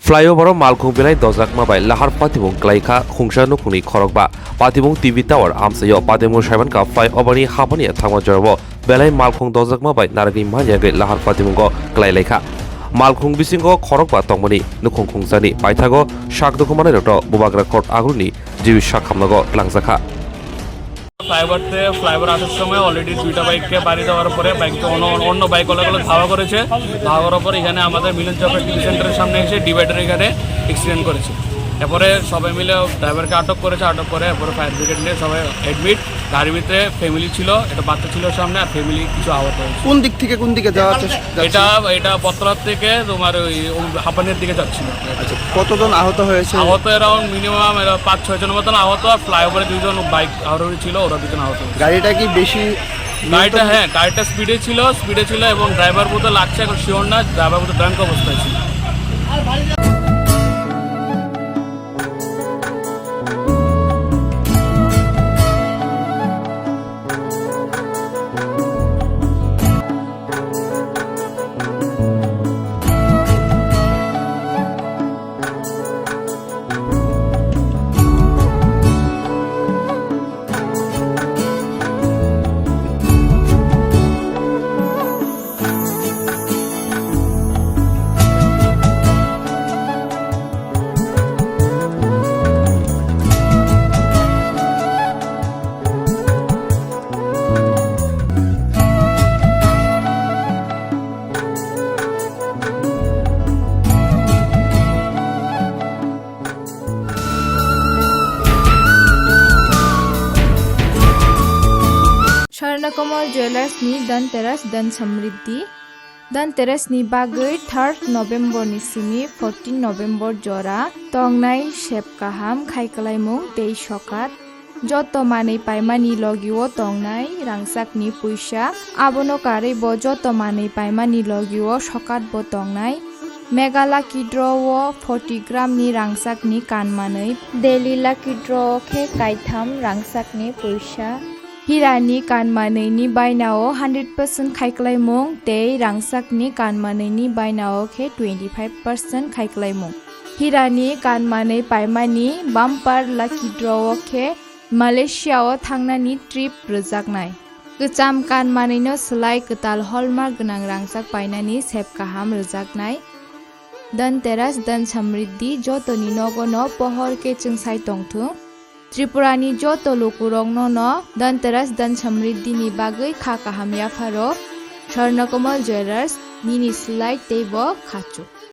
फ्लाईओभार मालखुं बिलाइ दजाकमा बाय लाहार पातिबुं क्लाइखा खुंसा नुखुंनि खरकबा पातिबुं TV tower आमसायो पातिबुं साइबानका फ्लाईओभारनि हाबानि थांमा जरबो बेलाइ मालखुं दजाकमा बाय नारगि मानियागै लाहार पातिबुंगो क्लाइलाइखा मालखुं बिसिंगो खरकबा तंमनि नुखुं खुंसानि बायथागो शाकदुकुमानि रट बुबाग्रा कोर्ट आगुनि जिबि शाखामनगो लांजाखा ফ্লাইওভার আসার সময় অলরেডি দুইটা বাইককে বাড়ি দেওয়ার পরে বাইককে অন্য বাইকওয়ালাগুলো ধাওয়া করেছে। ধাওয়া করার পরে এখানে আমাদের মিলন চকের টিভি সেন্টারের সামনে এসে ডিভাইডার এখানে অ্যাক্সিডেন্ট করেছে। এরপরে সবাই মিলে ড্রাইভারকে আটক করেছে। আটক করে এরপরে ফায়ার ব্রিগেড নিয়ে সবাই অ্যাডমিট। গাড়ির ভিতরে ফ্যামিলি ছিল, একটা বাচ্চা ছিল সামনে, আর ফ্যামিলি কিছু আহত হয়েছে। কোন দিক থেকে কোন দিকে যাওয়া হচ্ছে? এটা বত্তলার থেকে তোমার ওই হাঁপানির দিকে যাচ্ছিল। আচ্ছা, কতজন আহত হয়েছে? আহত এরাউন্ড মিনিমাম 5-6 জনের মতন আহত, আর ফ্লাইওভারে 2 জন বাইক আরোহী ছিল, ওরা 2 জন আহত হয়েছে। গাড়িটা কি বেশি? গাড়িটা স্পিডে ছিল এবং ড্রাইভার বোধ লাগছে, এখন শিওর না, ড্রাইভার বোধ ড্রাঙ্ক অবস্থায় ছিল। स्वर्णकमल ज्वेलार्सनि धनतेरास धन समृद्धि धनतेरासनि बागै 3 नभेम्बरनि सिमी 14 नभेम्बर जरा तंगनाय सेबकाहाम खाइकलाइमुं तै सकात जत मानै पाइमानि लगिओ तंगनाय रांसाकनि पुइसा आबनो कारै ब जत मानै पाइमानि लगिओ सकात ब तंगनाय मेघाला किड्रओ 40 ग्रामनि रांसाकनि कानमानै देलिला किड्रओ खे काइथाम रांसाकनि पुइसा हिरानि कानमानैनि बायनाओ 100% खाइकलाइमुं तै रांसाकनि कानमानैनि बायनाओ खे 25% खाइकलाइमुं हिरानि कानमानै पाइमानि बाम्पार लाकी ड्रओ खे मालयेशियाओ थांनानि ट्रिप रोजाकनाय गोजाम कानमानैनो सोलाय गोताल हलमार्क गोनां रांसाक बायनानि सेबकाहाम रोजाकनाय धनतेरास धन समृद्धि जतनि नगनो पहर के चोंसाय तंथु त्रिपुरानि जत लुकुरंनो न धनतेरास धन समृद्धिनि बागै खा काहाम याफारो स्वर्णकमल ज्वेलार्स निनि सिलाय तैब खाचु।